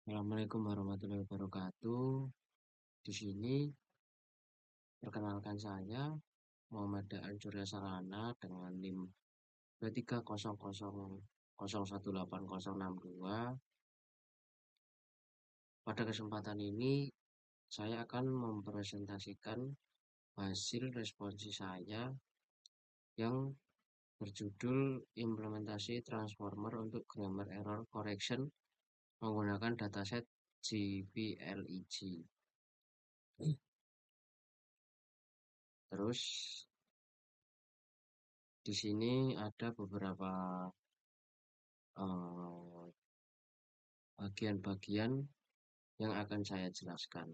Assalamualaikum warahmatullahi wabarakatuh. Di sini perkenalkan saya Muhammad Daan Surya Sarana dengan NIM 23000018062. Pada kesempatan ini saya akan mempresentasikan hasil responsi saya yang berjudul implementasi transformer untuk grammar error correction menggunakan dataset GPLEG. Terus di sini ada beberapa eh, bagian-bagian yang akan saya jelaskan,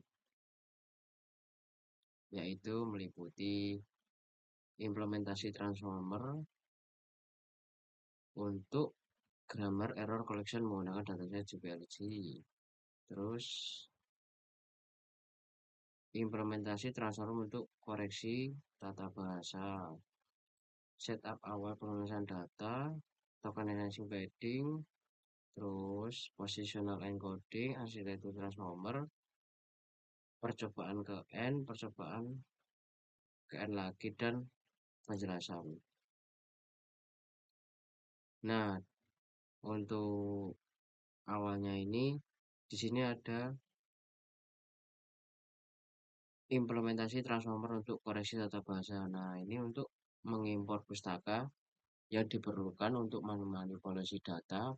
yaitu meliputi implementasi transformer untuk grammar error collection menggunakan dataset GPLG, terus implementasi transformer untuk koreksi tata bahasa, setup awal penulisan data, tokenizing padding, terus positional encoding, arsitektur transformer, percobaan ke N, percobaan ke N lagi, dan penjelasan. Nah, untuk awalnya ini di sini ada implementasi transformer untuk koreksi tata bahasa. Nah, ini untuk mengimpor pustaka yang diperlukan untuk memanipulasi data,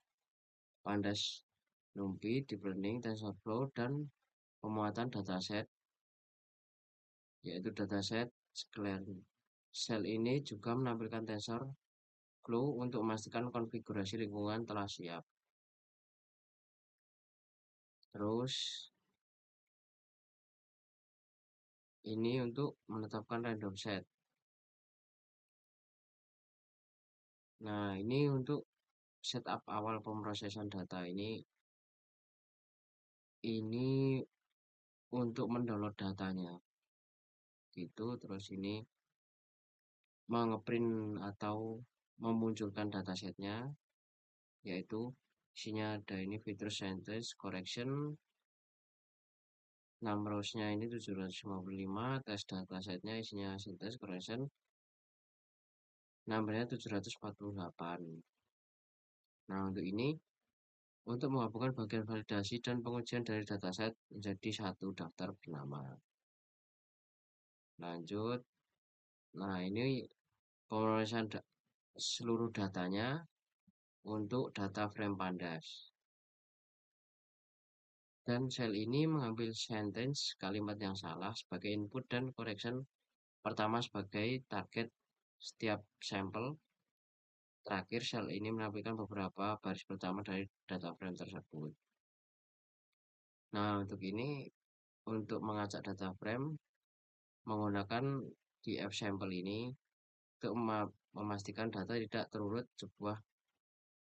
pandas, NumPy, deep learning, TensorFlow, dan pemuatan dataset, yaitu dataset Scalene. Sel ini juga menampilkan TensorFlow untuk memastikan konfigurasi lingkungan telah siap. Terus ini untuk menetapkan random set. Nah, ini untuk setup awal pemrosesan data ini untuk mendownload datanya gitu. Terus ini mengeprint atau memunculkan datasetnya, yaitu isinya ada ini feature sentence correction, 6 rows-nya ini 755, tes datasetnya isinya sentence correction, numbernya 748. Nah, untuk ini untuk menggabungkan bagian validasi dan pengujian dari dataset menjadi satu daftar bernama. Lanjut. Nah, ini pemrosesan seluruh datanya untuk data frame pandas. Dan sel ini mengambil sentence kalimat yang salah sebagai input dan correction pertama sebagai target setiap sampel. Terakhir, sel ini menampilkan beberapa baris pertama dari data frame tersebut. Nah, untuk ini, untuk mengacak data frame menggunakan df sampel ini untuk memastikan data tidak terurut sebuah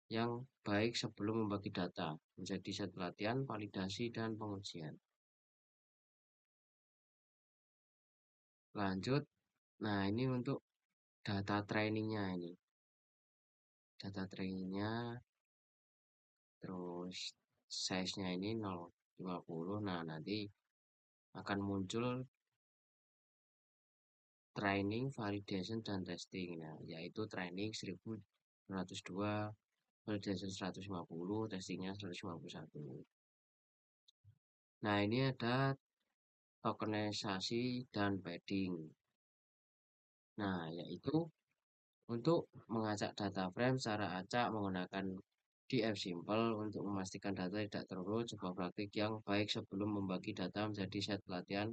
yang baik sebelum membagi data menjadi set pelatihan, validasi, dan pengujian. Lanjut, nah ini untuk data trainingnya ini. Data trainingnya, terus size-nya ini 0,50. Nah, nanti akan muncul training, validation, dan testing. Nah, yaitu training 1202, validation 150, testingnya 151. Nah, ini ada tokenisasi dan padding. Nah, yaitu untuk mengacak data frame secara acak menggunakan df simple untuk memastikan data tidak terurut, sebuah praktik yang baik sebelum membagi data menjadi set pelatihan,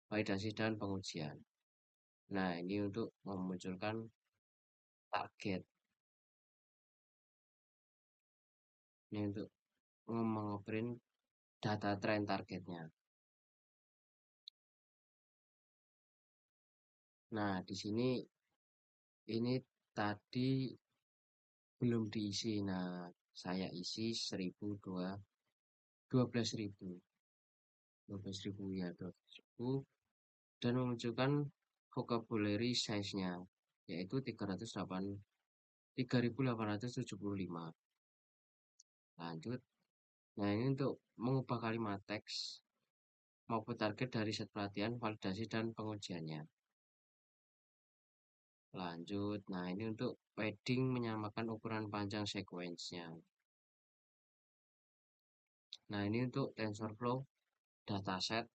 validasi, dan pengujian. Nah, ini untuk memunculkan target. Ini untuk mengeprint data trend targetnya. Nah, di sini ini tadi belum diisi. Nah, saya isi 12.000 ya, 12.000, dan memunculkan vocabulary size-nya yaitu 3.875. Lanjut. Nah, ini untuk mengubah kalimat teks maupun target dari set pelatihan, validasi, dan pengujiannya. Lanjut. Nah, ini untuk padding menyamakan ukuran panjang sequence-nya. Nah, ini untuk TensorFlow dataset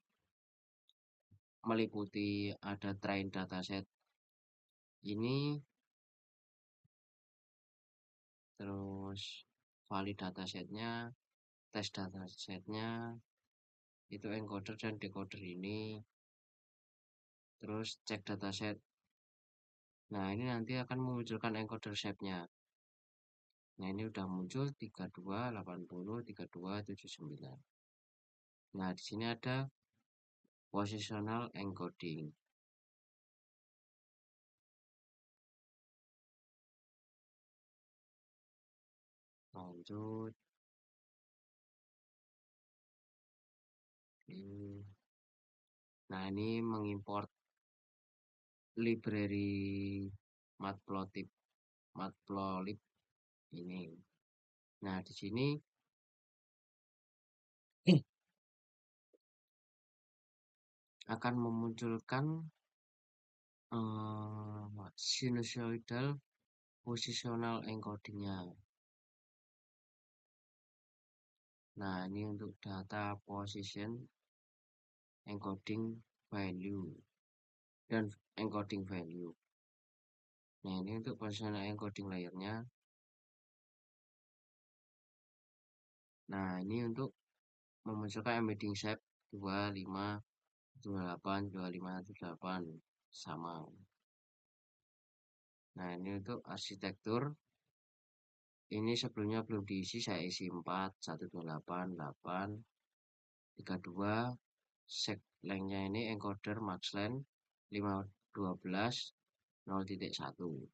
meliputi ada train dataset ini, terus valid datasetnya, test datasetnya, itu encoder dan decoder ini, terus cek dataset. Nah, ini nanti akan memunculkan encoder shape-nya. Nah, ini udah muncul 32, 80, 32, 79. Nah, di sini ada positional encoding. Lanjut. Nah, ini mengimport library matplotlib matplotlib ini. Nah, di sini akan memunculkan sinusoidal positional encodingnya. Nah, ini untuk data position encoding value dan encoding value. Nah, ini untuk positional encoding layernya. Nah, ini untuk memunculkan embedding shape 25, 28, 25, 28 sama. Nah, ini untuk arsitektur. Ini sebelumnya belum diisi, saya isi 4, 128, 8, 32. Sek lengthnya ini encoder max length 512 0.1.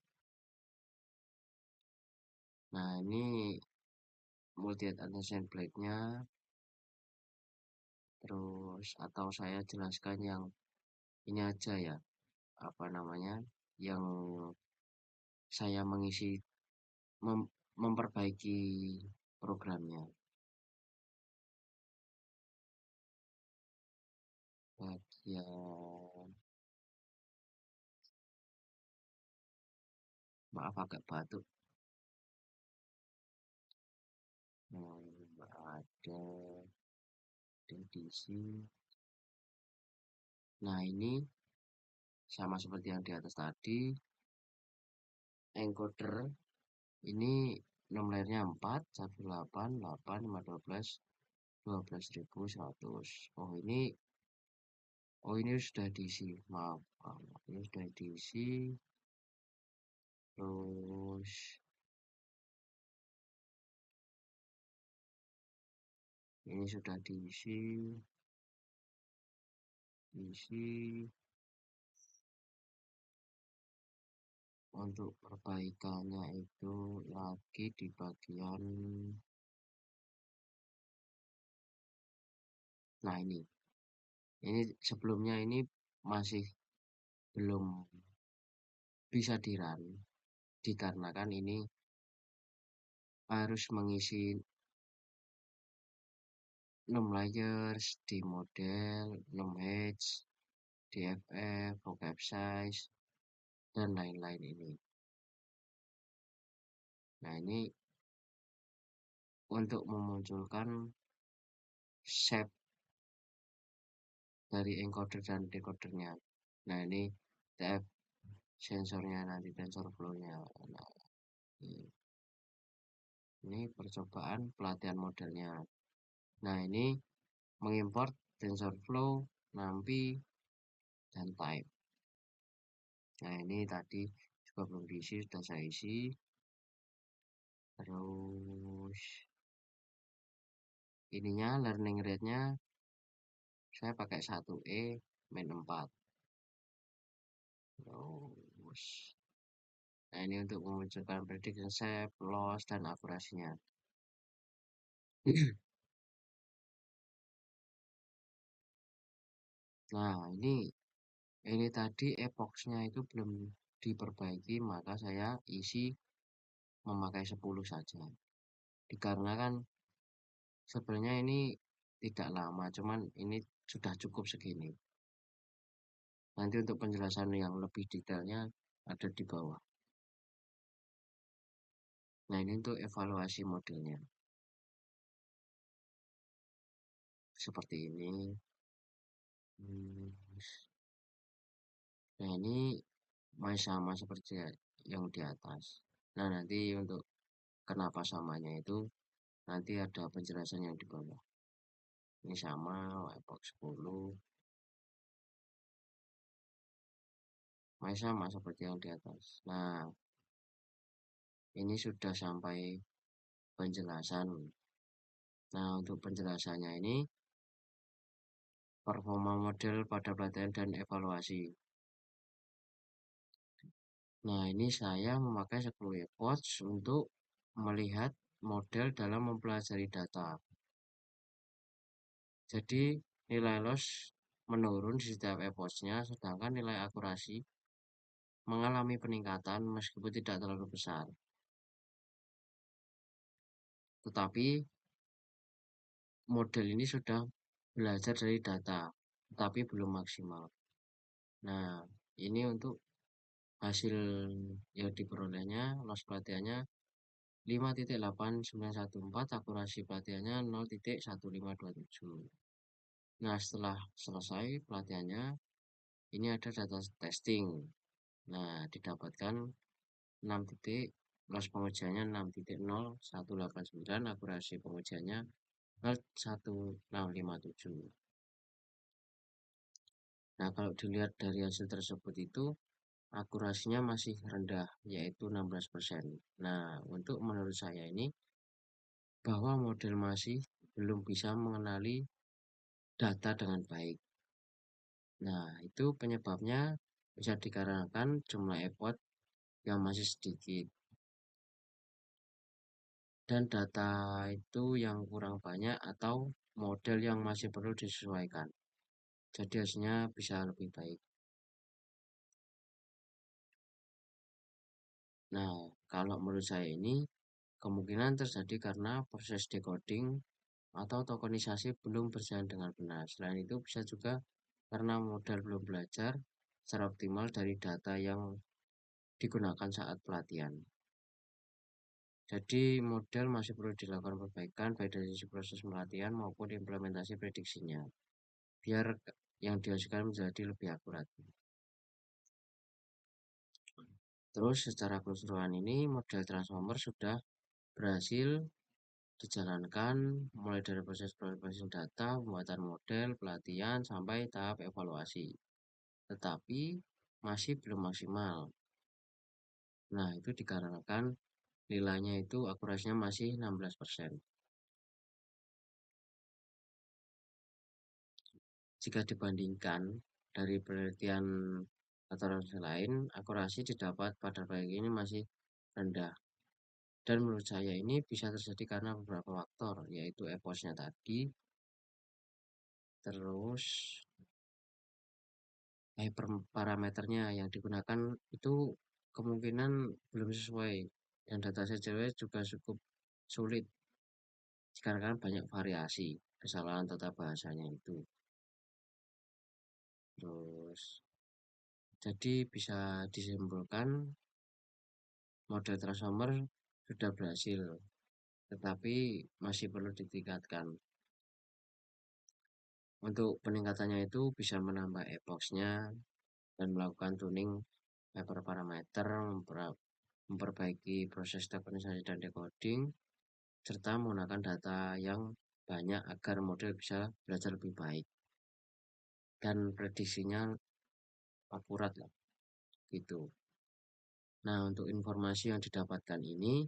Nah, ini multi attention plate-nya. Terus atau saya jelaskan yang ini aja ya, apa namanya, yang saya mengisi memperbaiki programnya. Bagian maaf agak batuk. Ada edisi. Nah, ini sama seperti yang di atas tadi, encoder ini nom layernya 4, 18, 8, 512, 12.100. Oh ini sudah diisi, maaf, ini sudah diisi. Terus ini sudah diisi, untuk perbaikannya itu lagi di bagian. Nah, ini sebelumnya ini masih belum bisa di-run dikarenakan ini harus mengisi 6 layers di model, 6 hedge, DFF, vocab size, dan lain-lain ini. Nah, ini untuk memunculkan shape dari encoder dan decodernya. Nah, ini TF sensornya nanti TensorFlow-nya. Nah, ini percobaan pelatihan modelnya. Nah, ini mengimport TensorFlow, NumPy, dan type. Nah, ini tadi juga belum diisi, sudah saya isi. Terus ininya learning rate-nya saya pakai 1E min 4. Terus nah, ini untuk memunculkan prediction shape, loss, dan akurasinya. Nah, ini tadi epoxnya itu belum diperbaiki, maka saya isi memakai 10 saja. Dikarenakan Sebenarnya ini tidak lama, cuman ini sudah cukup segini. Nanti untuk penjelasan yang lebih detailnya ada di bawah. Nah, ini untuk evaluasi modelnya. Seperti ini. Hmm, Nah, ini masih sama seperti yang di atas. Nah, nanti untuk kenapa samanya itu nanti ada penjelasan yang di bawah. Ini sama Epoch 10, masih sama seperti yang di atas. Nah, ini sudah sampai penjelasan. Nah, untuk penjelasannya ini performa model pada pelatihan dan evaluasi. Nah, ini saya memakai 10 epoch untuk melihat model dalam mempelajari data. Jadi, nilai loss menurun di setiap epochnya, sedangkan nilai akurasi mengalami peningkatan meskipun tidak terlalu besar. Tetapi, model ini sudah belajar dari data, tetapi belum maksimal. Nah, ini untuk hasil yang diperolehnya, loss pelatihannya 5.8914, akurasi pelatihannya 0.1527. Nah, setelah selesai pelatihannya, ini ada data testing. Nah, didapatkan 6 titik, loss pengujiannya 6.0189, akurasi pengujiannya 0.1657. Nah, kalau dilihat dari hasil tersebut itu, akurasinya masih rendah, yaitu 16%. Nah, untuk menurut saya ini, bahwa model masih belum bisa mengenali data dengan baik. Nah, itu penyebabnya bisa dikarenakan jumlah epoch yang masih sedikit dan data itu yang kurang banyak atau model yang masih perlu disesuaikan. Jadi hasilnya bisa lebih baik. Nah, kalau menurut saya ini kemungkinan terjadi karena proses decoding atau tokenisasi belum berjalan dengan benar. Selain itu bisa juga karena model belum belajar secara optimal dari data yang digunakan saat pelatihan. Jadi model masih perlu dilakukan perbaikan baik dari sisi proses pelatihan maupun implementasi prediksinya, biar yang dihasilkan menjadi lebih akurat. Terus secara keseluruhan ini model transformer sudah berhasil dijalankan mulai dari proses processing data, pembuatan model, pelatihan, sampai tahap evaluasi. Tetapi masih belum maksimal. Nah, itu dikarenakan nilainya itu akurasinya masih 16%. Jika dibandingkan dari penelitian laboratorium lain, akurasi didapat pada proyek ini masih rendah. Dan menurut saya ini bisa terjadi karena beberapa faktor, yaitu epochnya tadi, terus parameternya yang digunakan itu kemungkinan belum sesuai, dan data sampel juga cukup sulit dikarenakan banyak variasi kesalahan tata bahasanya itu. Terus, jadi bisa disimpulkan model transformer sudah berhasil, tetapi masih perlu ditingkatkan. Untuk peningkatannya itu bisa menambah epochnya dan melakukan tuning hyperparameter, memperbaiki proses tokenisasi dan decoding, serta menggunakan data yang banyak agar model bisa belajar lebih baik dan prediksinya akurat lah gitu. Nah, untuk informasi yang didapatkan ini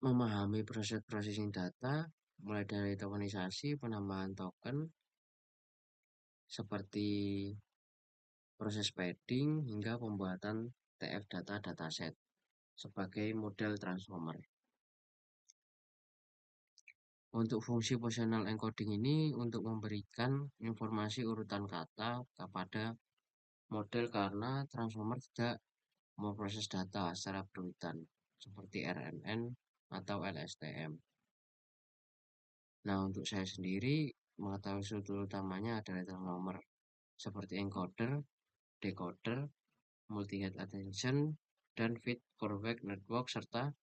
memahami proses processing data mulai dari tokenisasi, penambahan token seperti proses padding hingga pembuatan TF data dataset sebagai model transformer. Untuk fungsi positional encoding ini untuk memberikan informasi urutan kata kepada model karena transformer tidak memproses data secara berurutan. seperti RNN atau LSTM. Nah, untuk saya sendiri mengetahui struktur utamanya adalah nomor seperti encoder, decoder, multi-head attention, dan feed forward network, serta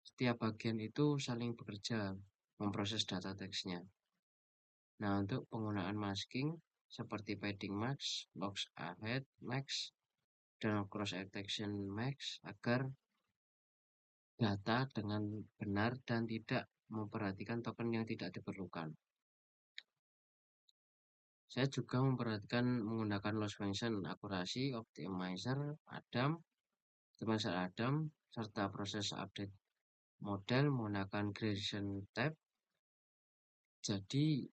setiap bagian itu saling bekerja memproses data teksnya. Nah, untuk penggunaan masking seperti padding max, box ahead max, dan cross attention max agar data dengan benar dan tidak memperhatikan token yang tidak diperlukan. Saya juga memperhatikan menggunakan loss function, akurasi, optimizer, Adam, serta proses update model menggunakan gradient tab. Jadi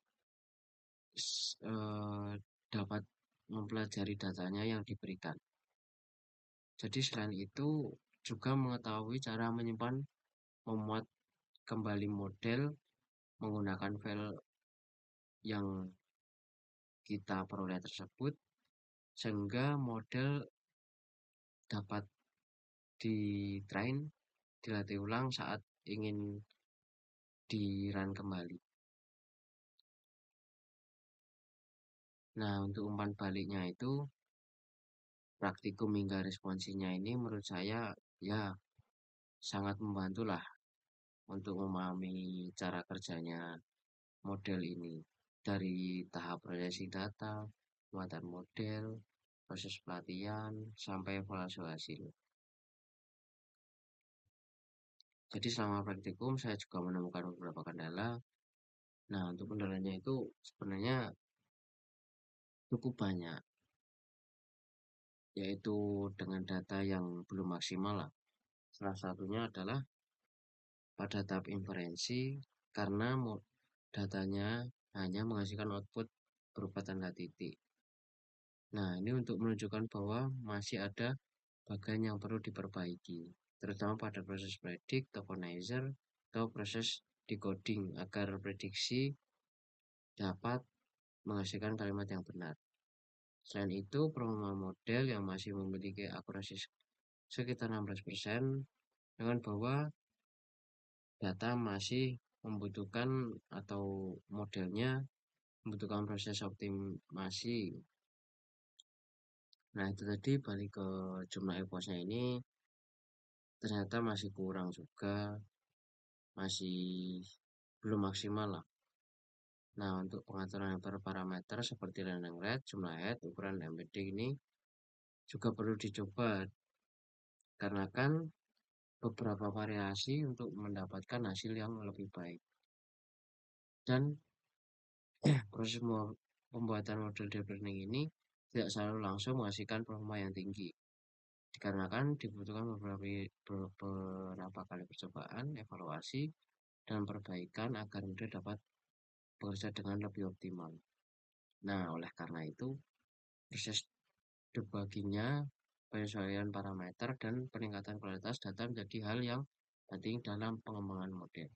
dapat mempelajari datanya yang diberikan. Jadi selain itu juga mengetahui cara menyimpan, memuat kembali model menggunakan file yang kita peroleh tersebut, sehingga model dapat dilatih ulang saat ingin di-run kembali. Nah, untuk umpan baliknya itu praktikum hingga responsinya ini menurut saya ya sangat membantu lah untuk memahami cara kerjanya model ini dari tahap prosesing data, muatan model, proses pelatihan, sampai evaluasi hasil. Jadi selama praktikum saya juga menemukan beberapa kendala. Nah, untuk kendalanya itu sebenarnya cukup banyak, yaitu dengan data yang belum maksimal lah. Salah satunya adalah pada tahap inferensi karena datanya hanya menghasilkan output berupa tanda titik. Nah, ini untuk menunjukkan bahwa masih ada bagian yang perlu diperbaiki, terutama pada proses predict, tokenizer, atau proses decoding agar prediksi dapat menghasilkan kalimat yang benar. Selain itu, pengumuman model yang masih memiliki akurasi sekitar 16% dengan bahwa data masih membutuhkan atau modelnya membutuhkan proses optimasi. Nah, itu tadi balik ke jumlah eposnya ini ternyata masih kurang juga, masih belum maksimal lah. Nah, untuk pengaturan parameter seperti landing rate, jumlah head, ukuran embedding ini juga perlu dicoba karena kan beberapa variasi untuk mendapatkan hasil yang lebih baik. Dan proses pembuatan model deep learning ini tidak selalu langsung menghasilkan performa yang tinggi. Dikarenakan dibutuhkan beberapa kali percobaan, evaluasi, dan perbaikan agar model dapat bekerja dengan lebih optimal. Nah, oleh karena itu, proses debuggingnya, penyesuaian parameter, dan peningkatan kualitas data menjadi hal yang penting dalam pengembangan model.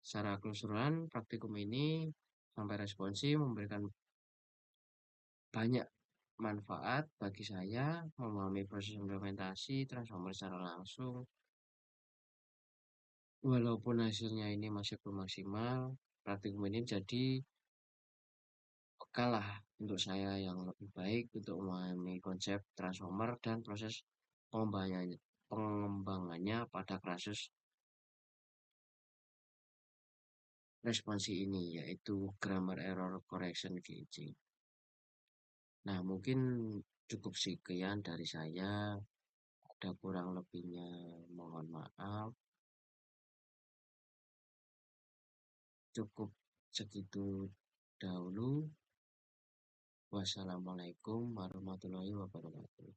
Secara keseluruhan, praktikum ini sampai responsi memberikan banyak manfaat bagi saya memahami proses implementasi transformer secara langsung. Walaupun hasilnya ini masih belum maksimal, praktikum ini jadi bekal lah untuk saya yang lebih baik untuk memahami konsep transformer dan proses pengembangannya pada kasus responsi ini, yaitu grammar error correction gauging. Nah, mungkin cukup sekian dari saya. Ada kurang lebihnya, mohon maaf. Cukup segitu dahulu. Wassalamualaikum warahmatullahi wabarakatuh.